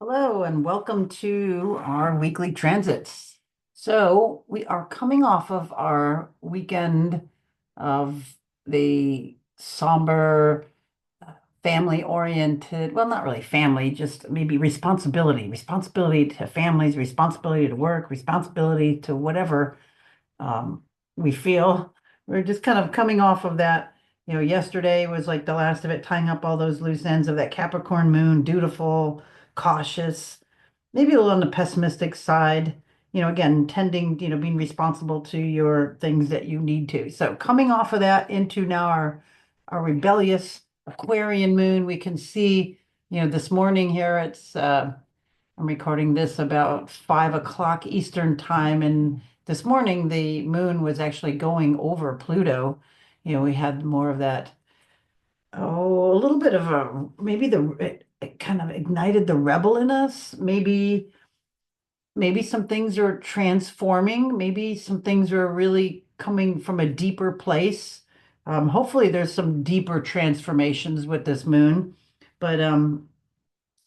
Hello and welcome to our weekly transits. So we are coming off of our weekend of the somber, family oriented, well, not really family, just maybe responsibility to families, responsibility to work, responsibility to whatever we feel. We're just kind of coming off of that. Yesterday was like the last of it, tying up all those loose ends of that Capricorn moon, dutiful, cautious, maybe a little on the pessimistic side. Again, tending, being responsible to your things that you need to. So coming off of that into now our rebellious Aquarian moon, we can see, this morning here I'm recording this about 5 o'clock Eastern time, and this morning the moon was actually going over Pluto. We had more of that, a little bit of maybe it kind of ignited the rebel in us. Maybe some things are transforming. Maybe some things are really coming from a deeper place. Hopefully there's some deeper transformations with this moon, but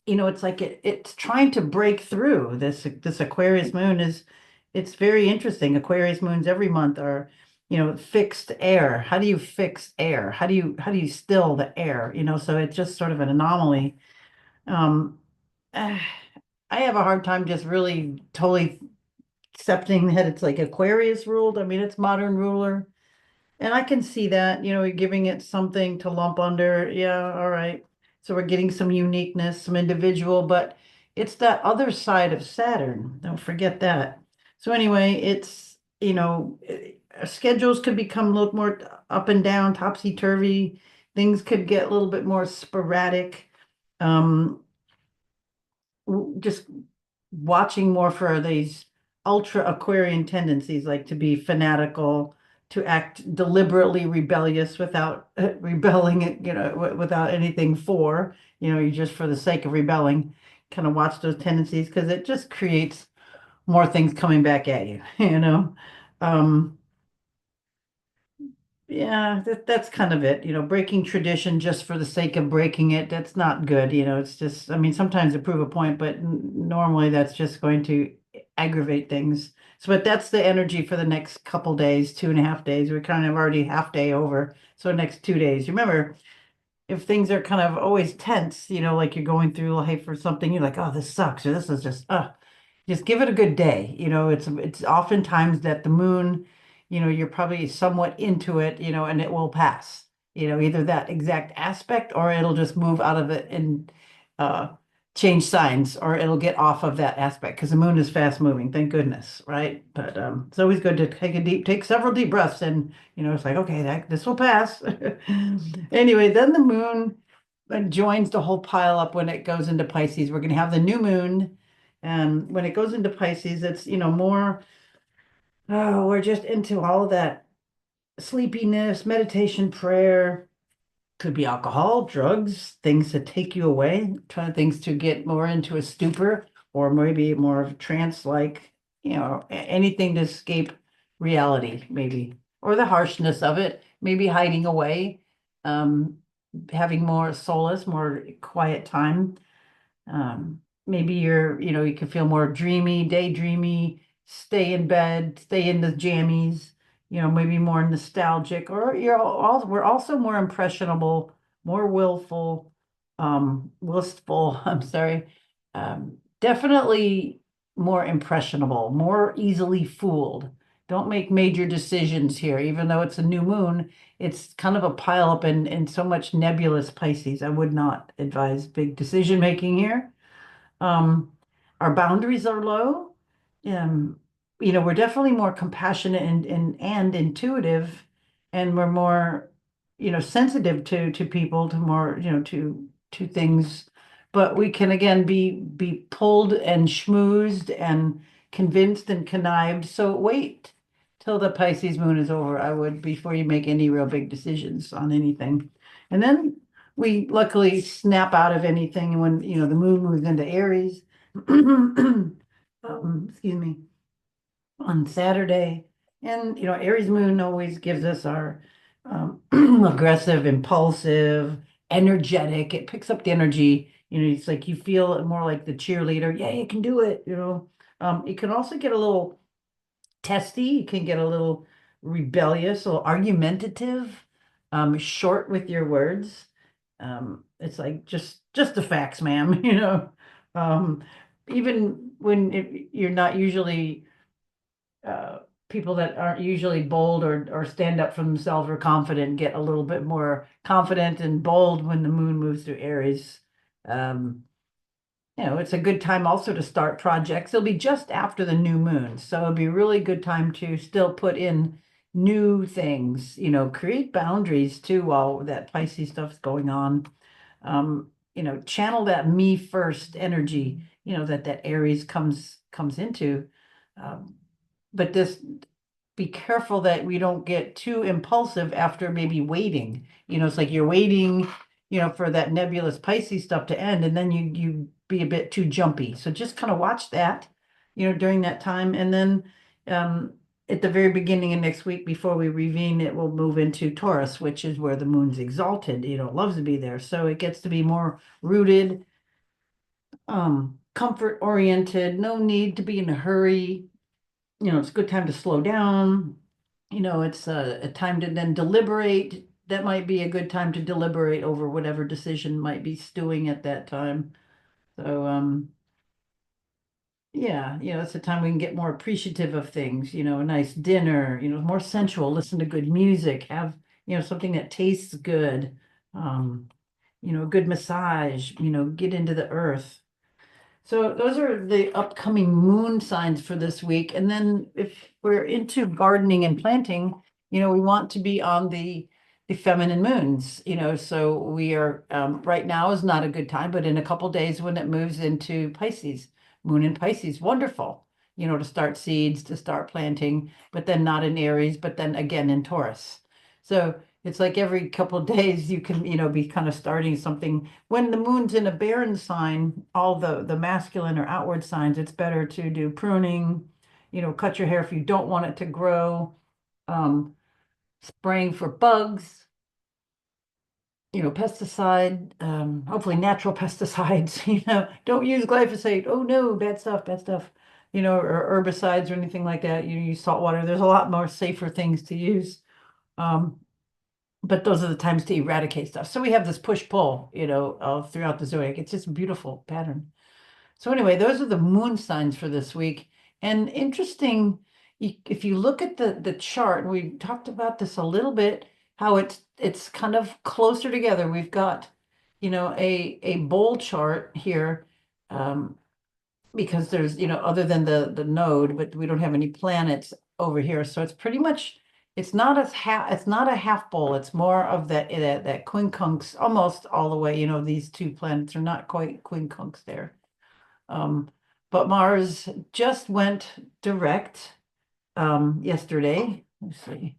it's like it's trying to break through. This Aquarius moon it's very interesting. Aquarius moons every month are, fixed air. How do you fix air? How do you still the air? So it's just sort of an anomaly. Um, I have a hard time just really totally accepting that it's like Aquarius ruled. I mean, it's modern ruler. And I can see that, giving it something to lump under. Yeah, all right. So we're getting some uniqueness, some individual, but it's that other side of Saturn. Don't forget that. So anyway, schedules could become a little more up and down, topsy-turvy. Things could get a little bit more sporadic. Um, just watching more for these ultra Aquarian tendencies, like to be fanatical, to act deliberately rebellious without rebelling, without anything for, you just for the sake of rebelling, kind of watch those tendencies because it just creates more things coming back at you, you know. Um, yeah, that's kind of it. Breaking tradition just for the sake of breaking it, that's not good. It's just, I mean, sometimes to prove a point, but normally that's just going to aggravate things. So, but that's the energy for the next couple days, 2.5 days. We're kind of already half day over. So next 2 days. Remember, if things are kind of always tense, like you're going through life or something, you're like, oh, this sucks, or this is just give it a good day. It's oftentimes that the moon, you're probably somewhat into it, and it will pass. Either that exact aspect or it'll just move out of it and uh change signs, or it'll get off of that aspect because the moon is fast moving, thank goodness, right? But it's always good to take several deep breaths and it's like, okay, this will pass. Anyway, then the moon joins the whole pile up when it goes into Pisces. We're going to have the new moon. And when it goes into Pisces, it's, more, oh, we're just into all of that sleepiness, meditation, prayer. Could be alcohol, drugs, things that take you away, trying things to get more into a stupor or maybe more of trance-like, anything to escape reality, maybe, or the harshness of it, maybe hiding away, um, having more solace, more quiet time. Maybe you can feel more dreamy, daydreamy, stay in bed, stay in the jammies, maybe more nostalgic, or we're also more impressionable, more willful, wistful, I'm sorry, definitely more impressionable, more easily fooled. Don't make major decisions here, even though it's a new moon. It's kind of a pile up in so much nebulous Pisces. I would not advise big decision making here. Um, our boundaries are low. Um, we're definitely more compassionate and intuitive, and we're more, sensitive to people, to more, to things. But we can again be pulled and schmoozed and convinced and connived. So wait till the Pisces moon is over, I would, before you make any real big decisions on anything. And then we luckily snap out of anything when, the moon moves into Aries. Excuse me, on Saturday. And, Aries moon always gives us our aggressive, impulsive, energetic. It picks up the energy. It's like you feel more like the cheerleader. Yeah, you can do it. It can also get a little testy. You can get a little rebellious, a little argumentative, short with your words. It's like just the facts, ma'am. Um, even when you're not usually uh, people that aren't usually bold or stand up for themselves or confident get a little bit more confident and bold when the moon moves through Aries. Um, it's a good time also to start projects. It'll be just after the new moon, so it'll be a really good time to still put in new things, create boundaries too while that Pisces stuff's going on. Channel that me first energy, that Aries comes into. Um, but this be careful that we don't get too impulsive after maybe waiting. It's like you're waiting, for that nebulous Pisces stuff to end, and then you be a bit too jumpy. So just kind of watch that, during that time. And then at the very beginning of next week, before we reconvene, it will move into Taurus, which is where the moon's exalted. It loves to be there. So it gets to be more rooted, comfort oriented, no need to be in a hurry. It's a good time to slow down. It's a time to then deliberate. That might be a good time to deliberate over whatever decision might be stewing at that time. So, yeah, it's a time we can get more appreciative of things, a nice dinner, more sensual, listen to good music, have, something that tastes good, um, a good massage, get into the earth. So those are the upcoming moon signs for this week. And then if we're into gardening and planting, we want to be on the feminine moons, so we are right now is not a good time, but in a couple days when it moves into Pisces, moon in Pisces, wonderful, to start seeds, to start planting, but then not in Aries, but then again in Taurus. So it's like every couple of days you can, be kind of starting something. When the moon's in a barren sign, all the masculine or outward signs, it's better to do pruning, cut your hair if you don't want it to grow, um, spraying for bugs, pesticide, hopefully natural pesticides, don't use glyphosate. Oh no, bad stuff, bad stuff. Or herbicides or anything like that. You use salt water. There's a lot more safer things to use. Um, but those are the times to eradicate stuff. So we have this push-pull, throughout the zodiac. It's just a beautiful pattern. So anyway, those are the moon signs for this week. And interesting, if you look at the chart, we talked about this a little bit, how it's kind of closer together. We've got, a bowl chart here, because there's, other than the node, but we don't have any planets over here. So it's pretty much, it's not a half bowl. It's more of that quincunx almost all the way. These two planets are not quite quincunx there. Um, but Mars just went direct yesterday. Let's see,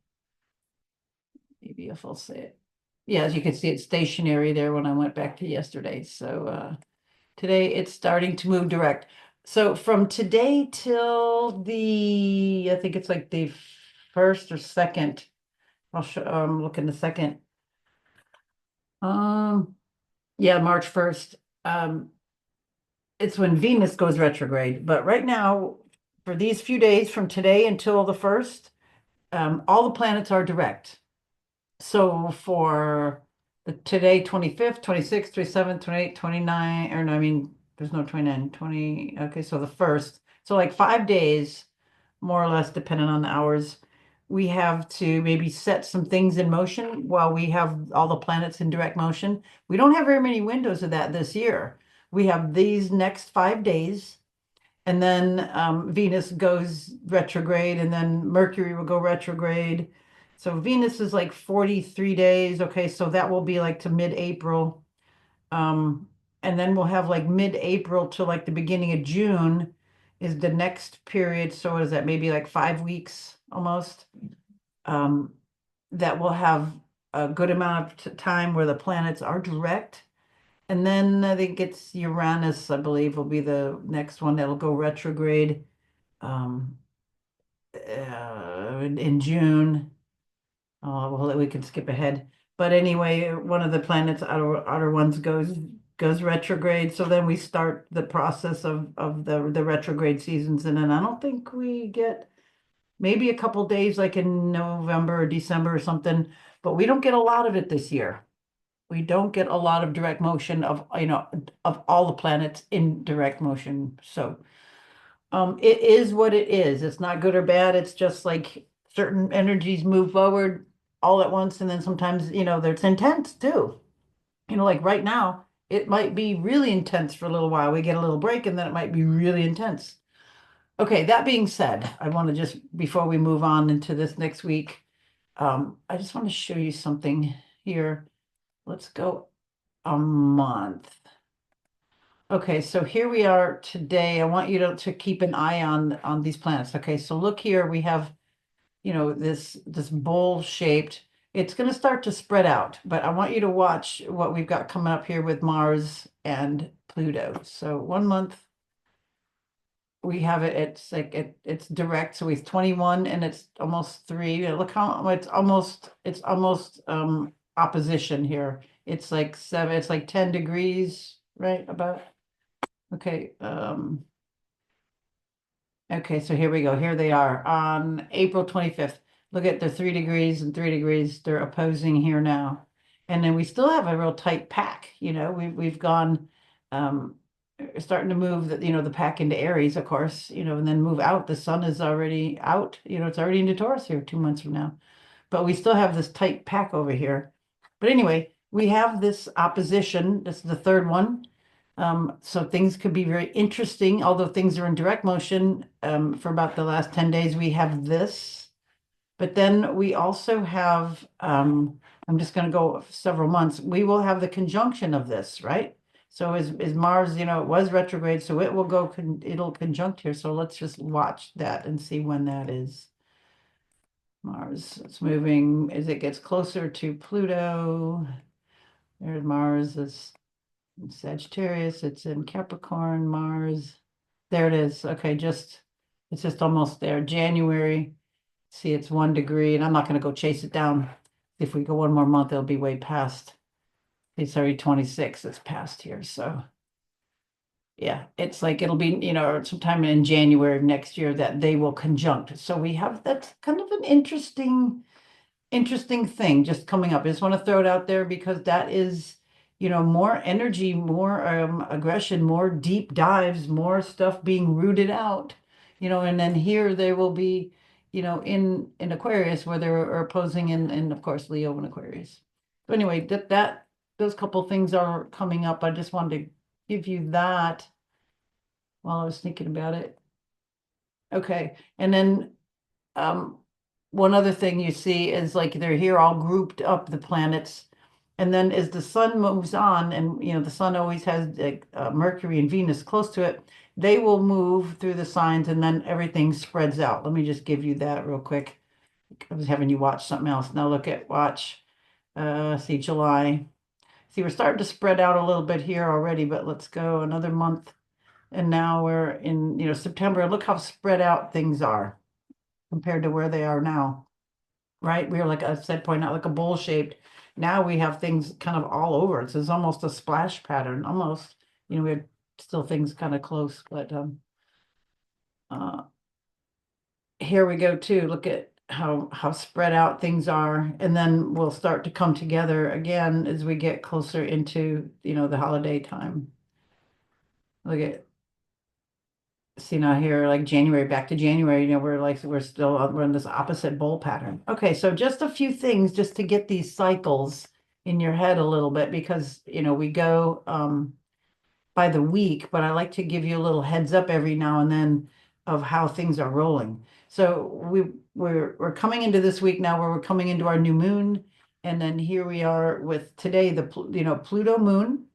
maybe if I'll say it. Yeah, as you can see, it's stationary there when I went back to yesterday. So today it's starting to move direct. So from today till I think it's like the first or second. I'll show. I'm looking the second. Um, yeah, March 1st. It's when Venus goes retrograde. But right now, for these few days from today until the first, all the planets are direct. So for today, 25th, 26th, 27th, 28th, 29, or no, I mean, there's no 29, 20. Okay, so the first. So like 5 days, more or less, depending on the hours, we have to maybe set some things in motion while we have all the planets in direct motion. We don't have very many windows of that this year. We have these next 5 days, and then Venus goes retrograde, and then Mercury will go retrograde. So Venus is like 43 days. Okay, so that will be like to mid-April. And then we'll have like mid-April to like the beginning of June is the next period. So what is that? Maybe like 5 weeks almost. Um, that will have a good amount of time where the planets are direct. And then I think it's Uranus, I believe, will be the next one that'll go retrograde um, in June. Well, we can skip ahead. But anyway, one of the planets, outer ones, goes retrograde. So then we start the process of the retrograde seasons, and then I don't think we get maybe a couple days like in November or December or something, but we don't get a lot of it this year. We don't get a lot of direct motion of, of all the planets in direct motion. So it is what it is. It's not good or bad. It's just like certain energies move forward all at once, and then sometimes, there's intense too. Like right now, it might be really intense for a little while. We get a little break, and then it might be really intense. Okay, that being said, I want to just, before we move on into this next week, I just want to show you something here. Let's go a month. Okay, so here we are today. I want you to keep an eye on these planets. Okay, so look here, we have, this bowl shaped. It's going to start to spread out, but I want you to watch what we've got coming up here with Mars and Pluto. So 1 month we have it, it's direct, so it's 21 and it's almost 3. Look how it's almost opposition here. It's like 7, it's like 10 degrees, right? About. Okay, okay, so here we go. Here they are on April 25th. Look at the 3 degrees and 3 degrees. They're opposing here now. And then we still have a real tight pack. We've gone starting to move the pack into Aries, of course, and then move out. The sun is already out, it's already into Taurus here 2 months from now. But we still have this tight pack over here. But anyway, we have this opposition. This is the third one. So things could be very interesting, although things are in direct motion. For about the last 10 days, we have this. But then we also have, I'm just going to go several months, we will have the conjunction of this, right? So is Mars, it was retrograde, so it will go, it'll conjunct here. So let's just watch that and see when that is. Mars, it's moving as it gets closer to Pluto. There's Mars, is in Sagittarius, it's in Capricorn, Mars. There it is. Okay, it's just almost there. January. See, it's 1 degree, and I'm not going to go chase it down. If we go one more month, it'll be way past. It's already 26. It's past here. So yeah, it's like it'll be, sometime in January of next year that they will conjunct. So we have, that's kind of an interesting thing just coming up. I just want to throw it out there because that is, more energy, more aggression, more deep dives, more stuff being rooted out, and then here they will be, in Aquarius where they're opposing in of course Leo and Aquarius. So anyway, those couple things are coming up. I just wanted to give you that while I was thinking about it. Okay, and then one other thing you see is like they're here all grouped up, the planets. And then as the sun moves on, and the sun always has like, Mercury and Venus close to it, they will move through the signs and then everything spreads out. Let me just give you that real quick. I was having you watch something else. Now watch, see July. See, we're starting to spread out a little bit here already, but let's go another month. And now we're in, September. Look how spread out things are compared to where they are now, right? We were, like I said, pointing out like a bowl shaped. Now we have things kind of all over. It's almost a splash pattern, almost. We have still things kind of close, but uh, here we go too. Look at how spread out things are, and then we'll start to come together again as we get closer into the holiday time. Look at, see now here, like January, back to January, we're in this opposite bowl pattern. Okay, so just a few things just to get these cycles in your head a little bit, because we go by the week, but I like to give you a little heads up every now and then of how things are rolling. So we're coming into this week now where we're coming into our new moon, and then here we are with today the Pluto moon.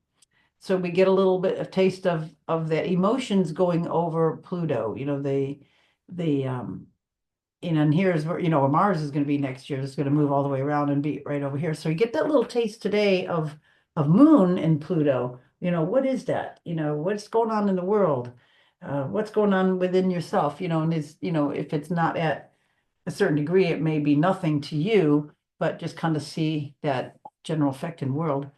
So we get a little bit of taste of the emotions going over Pluto. And here's where Mars is going to be next year. It's going to move all the way around and be right over here. So you get that little taste today of Moon and Pluto. What is that? What's going on in the world? What's going on within yourself? And if it's not at a certain degree, it may be nothing to you, but just kind of see that general effect in world.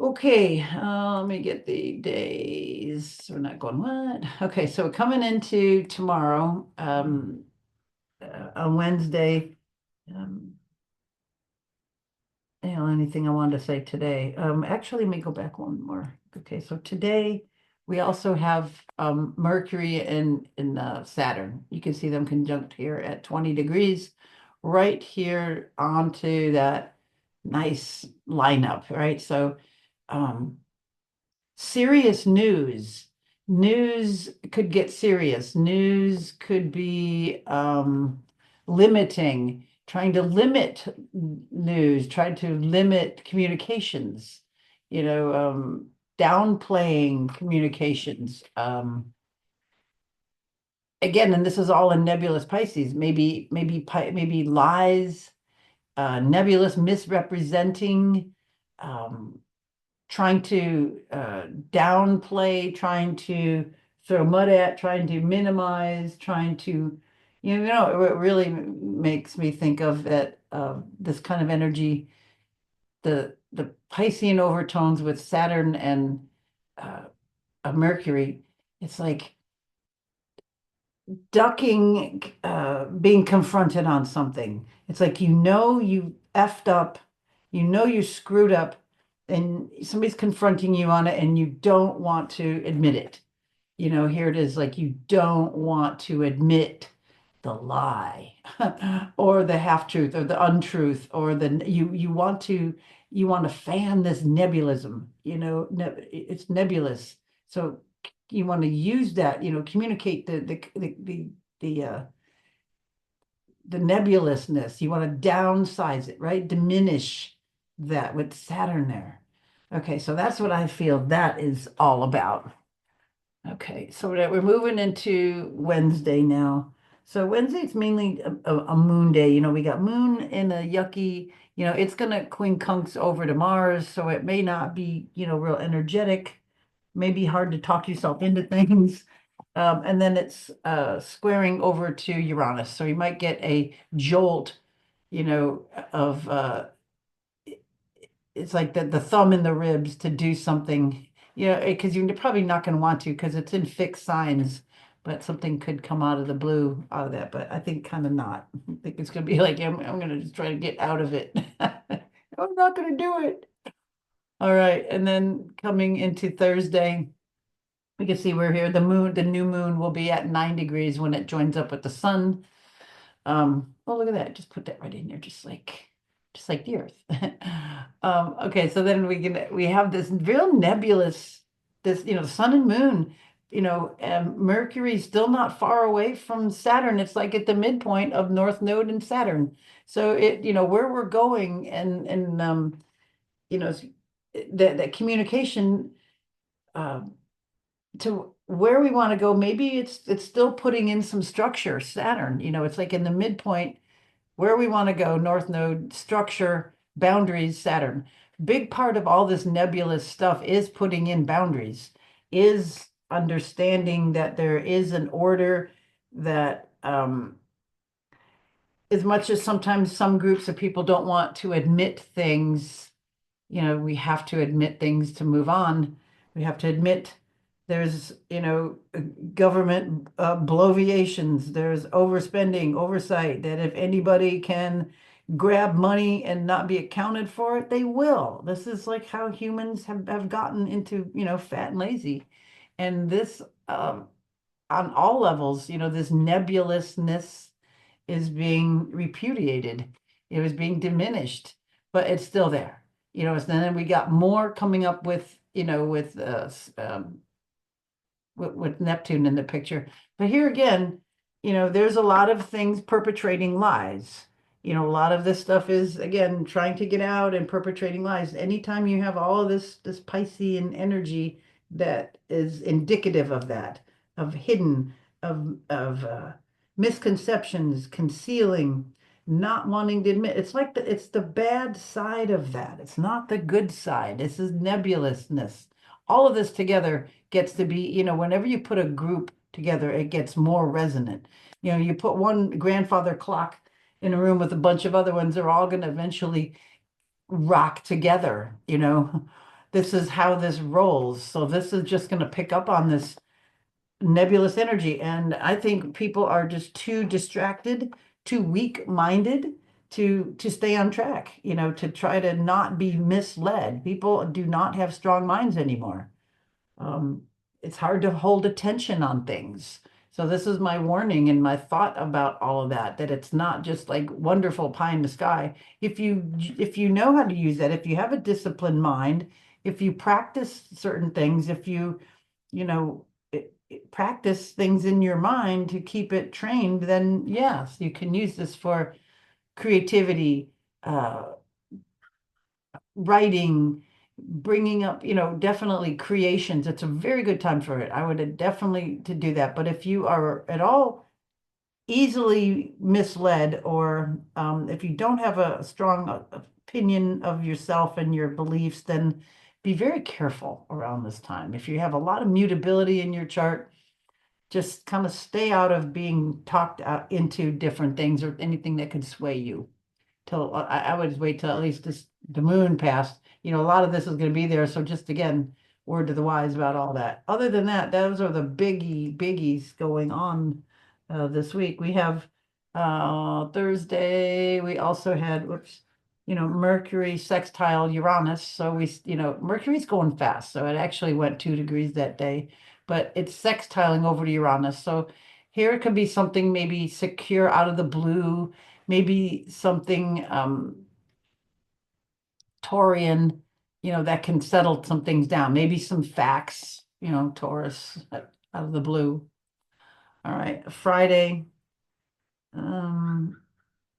Okay, let me get the days. We're not going what? Okay, so we're coming into tomorrow, on Wednesday. Um, anything I wanted to say today? Actually, let me go back one more. Okay, so today we also have Mercury and Saturn. You can see them conjunct here at 20 degrees, right here onto that nice lineup, right? So um, serious news. News could get serious. News could be limiting, trying to limit news, trying to limit communications, downplaying communications. Again, and this is all in nebulous Pisces, maybe lies, nebulous misrepresenting, um, trying to downplay, trying to throw mud at, trying to minimize, trying to, it really makes me think of that this kind of energy, the Piscean overtones with Saturn and uh, Mercury. It's like ducking, being confronted on something. It's like you effed up, you screwed up, and somebody's confronting you on it, and you don't want to admit it. Here it is, like you don't want to admit the lie or the half truth or the untruth or you want to fan this nebulism, it's nebulous. So you want to use that, communicate the nebulousness. You want to downsize it, right? Diminish that with Saturn there. Okay, so that's what I feel that is all about. Okay, so we're moving into Wednesday now. So Wednesday it's mainly a moon day. We got moon in a yucky, it's gonna quincunx over to Mars, so it may not be, real energetic, maybe hard to talk yourself into things. And then it's squaring over to Uranus. So you might get a jolt, of it's like the thumb in the ribs to do something, because you're probably not going to want to because it's in fixed signs, but something could come out of the blue out of that. But I think kind of not. I think it's going to be like, I'm going to just try to get out of it. I'm not going to do it. All right. And then coming into Thursday, we can see we're here. The new moon will be at 9 degrees when it joins up with the sun. Oh, look at that. Just put that right in there, just like the Earth. Okay, so then we have this real nebulous, this, sun and moon, Mercury still not far away from Saturn. It's like at the midpoint of North Node and Saturn. So where we're going and you know, that communication to where we want to go, maybe it's still putting in some structure, Saturn, it's like in the midpoint where we want to go, North Node, structure, boundaries, Saturn. Big part of all this nebulous stuff is putting in boundaries, is understanding that there is an order that, as much as sometimes some groups of people don't want to admit things, we have to admit things to move on. We have to admit there's, government bloviations, there's overspending, oversight, that if anybody can grab money and not be accounted for it, they will. This is like how humans have gotten into, fat and lazy. And this, on all levels, this nebulousness is being repudiated. It was being diminished, but it's still there. And then we got more coming up with, with Neptune in the picture. But here again, there's a lot of things perpetrating lies. A lot of this stuff is again trying to get out and perpetrating lies. Anytime you have all of this Piscean energy that is indicative of that, of hidden, of misconceptions, concealing, not wanting to admit. It's like it's the bad side of that. It's not the good side. This is nebulousness. All of this together gets to be, whenever you put a group together, it gets more resonant. You put one grandfather clock in a room with a bunch of other ones, they're all going to eventually rock together, you know. This is how this rolls. So this is just going to pick up on this nebulous energy. And I think people are just too distracted, too weak-minded to stay on track, you know, to try to not be misled. People do not have strong minds anymore. Um, it's hard to hold attention on things. So this is my warning and my thought about all of that, that it's not just like wonderful pie in the sky. If you know how to use that, if you have a disciplined mind, if you practice certain things, if you know, practice things in your mind to keep it trained, then yes, you can use this for creativity, uh, writing, bringing up, you know, definitely creations. It's a very good time for it. I would definitely to do that. But if you are at all easily misled, or if you don't have a strong opinion of yourself and your beliefs, then be very careful around this time. If you have a lot of mutability in your chart, just kind of stay out of being talked out into different things or anything that could sway you till I would wait till at least the moon passed. You know, a lot of this is going to be there. So just again, word to the wise about all that. Other than that, those are the biggies going on this week. We have Thursday. We also had, whoops, you know, Mercury sextile Uranus. So you know, Mercury's going fast. So it actually went 2 degrees that day, but it's sextiling over to Uranus. So here it could be something maybe secure out of the blue, maybe something Taurian, you know, that can settle some things down. Maybe some facts, you know, Taurus out of the blue. All right, Friday. Um,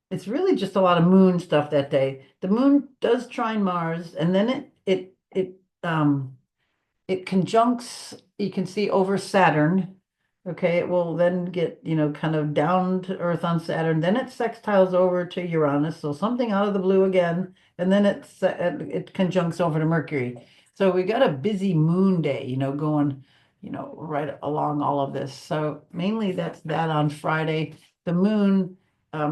it's really just a lot of moon stuff that day. The moon does trine Mars, and then it conjuncts, you can see over Saturn. Okay, it will then get, you know, kind of down to Earth on Saturn. Then it sextiles over to Uranus. So something out of the blue again. And then it conjuncts over to Mercury. So we got a busy moon day, you know, going, you know, right along all of this. So mainly that's that on Friday. The moon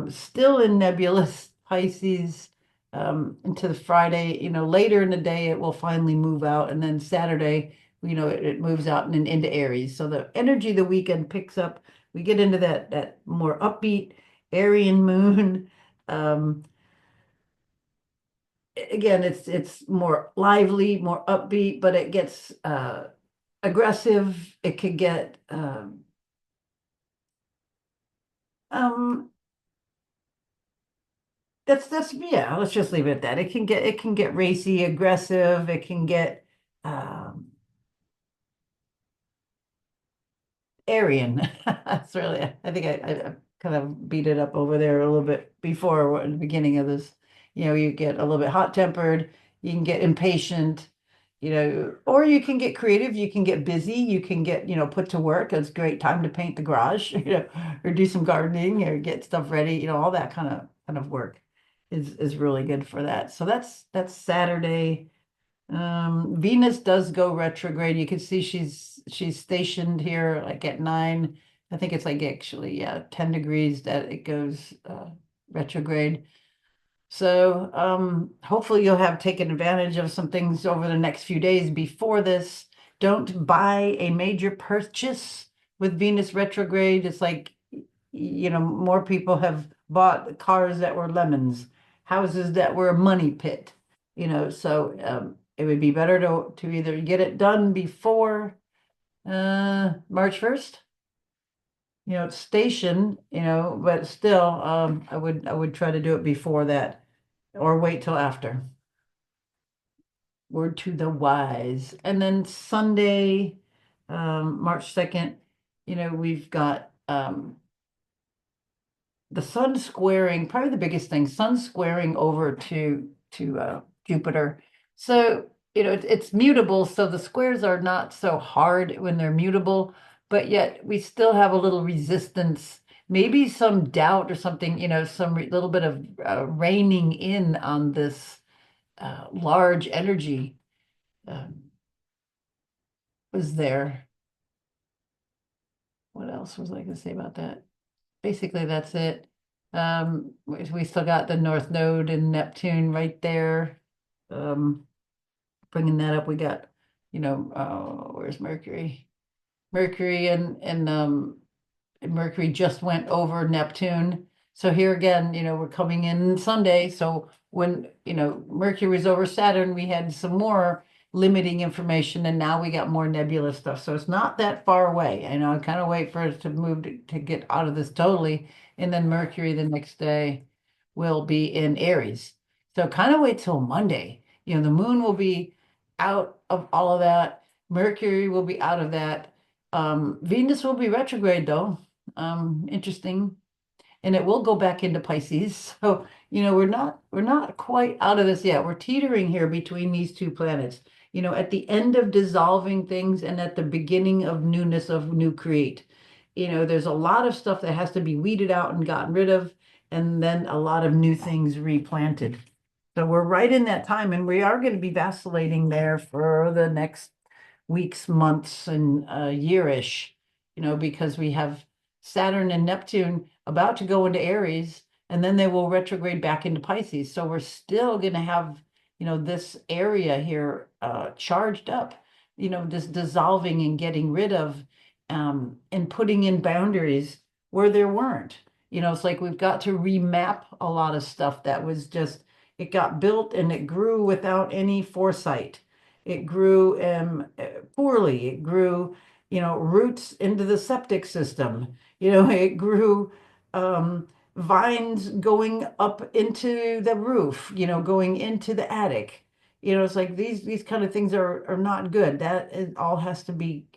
still in nebulous Pisces into the Friday, you know, later in the day, it will finally move out. And then Saturday, you know, it moves out and into Aries. So the energy of the weekend picks up. We get into that more upbeat Aryan moon. Um, again, it's more lively, more upbeat, but it gets aggressive. It could get um, that's yeah, let's just leave it at that. It can get racy, aggressive, it can get um Aryan. That's really, I think I kind of beat it up over there a little bit before at the beginning of this. You know, you get a little bit hot tempered, you can get impatient, you know, or you can get creative, you can get busy, you can get, you know, put to work. It's a great time to paint the garage, you know, or do some gardening or get stuff ready, you know, all that kind of work is really good for that. So that's Saturday. Venus does go retrograde. You can see she's stationed here like at 9. I think it's like actually, yeah, 10 degrees that it goes retrograde. So hopefully you'll have taken advantage of some things over the next few days before this. Don't buy a major purchase with Venus retrograde. It's like, you know, more people have bought cars that were lemons, houses that were a money pit, you know, so it would be better to either get it done before March 1st, you know, station, you know, but still I would try to do it before that or wait till after. Word to the wise. And then Sunday, March 2nd, you know, we've got the sun squaring, probably the biggest thing, sun squaring over to Jupiter. So, you know, it's mutable, so the squares are not so hard when they're mutable, but yet we still have a little resistance, maybe some doubt or something, you know, some little bit of reining in on this large energy um, was there. What else was I going to say about that? Basically, that's it. We still got the North Node and Neptune right there. bringing that up, we got, where's Mercury? Mercury and Mercury just went over Neptune. So here again, we're coming in Sunday. So when, Mercury was over Saturn, we had some more limiting information, and now we got more nebulous stuff. So it's not that far away. I kind of wait for it to move to get out of this totally. And then Mercury the next day will be in Aries. So kind of wait till Monday. The moon will be out of all of that. Mercury will be out of that. Venus will be retrograde though. Interesting. And it will go back into Pisces. So, we're not quite out of this yet. We're teetering here between these two planets. At the end of dissolving things and at the beginning of newness of new create. There's a lot of stuff that has to be weeded out and gotten rid of, and then a lot of new things replanted. So we're right in that time, and we are going to be vacillating there for the next weeks, months, and yearish, because we have Saturn and Neptune about to go into Aries, and then they will retrograde back into Pisces. So we're still going to have, this area here charged up, this dissolving and getting rid of, and putting in boundaries where there weren't. It's like we've got to remap a lot of stuff that was just, it got built and it grew without any foresight. It grew poorly. It grew, roots into the septic system. It grew vines going up into the roof, going into the attic. It's like these kind of things are not good. All has to be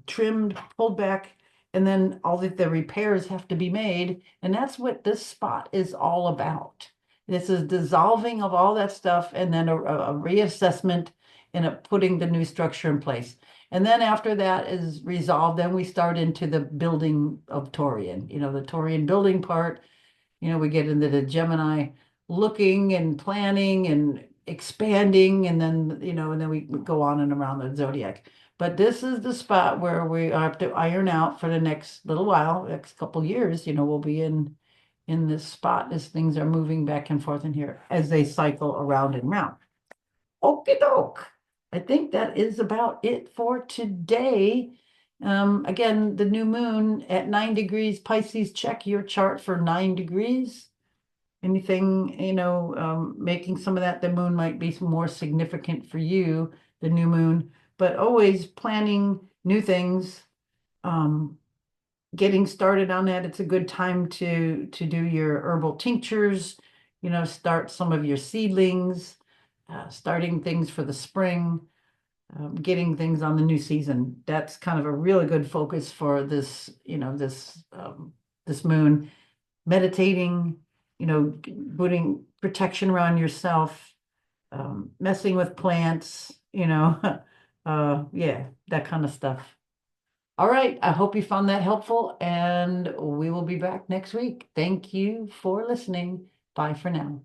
trimmed, pulled back, and then all the repairs have to be made. And that's what this spot is all about. This is dissolving of all that stuff and then a reassessment and putting the new structure in place. And then after that is resolved, then we start into the building of Taurian, the Taurian building part. We get into the Gemini looking and planning and expanding, and then we go on and around the zodiac. But this is the spot where we have to iron out for the next little while, next couple years, we'll be in this spot as things are moving back and forth in here as they cycle around and round. Okie doke. I think that is about it for today. Again, the new moon at 9 degrees Pisces, check your chart for 9 degrees. Anything, making some of that, the moon might be more significant for you, the new moon, but always planning new things. Getting started on that. It's a good time to do your herbal tinctures, start some of your seedlings, starting things for the spring, getting things on the new season. That's kind of a really good focus for this, this moon. Meditating, putting protection around yourself, messing with plants, yeah, that kind of stuff. All right, I hope you found that helpful, and we will be back next week. Thank you for listening. Bye for now.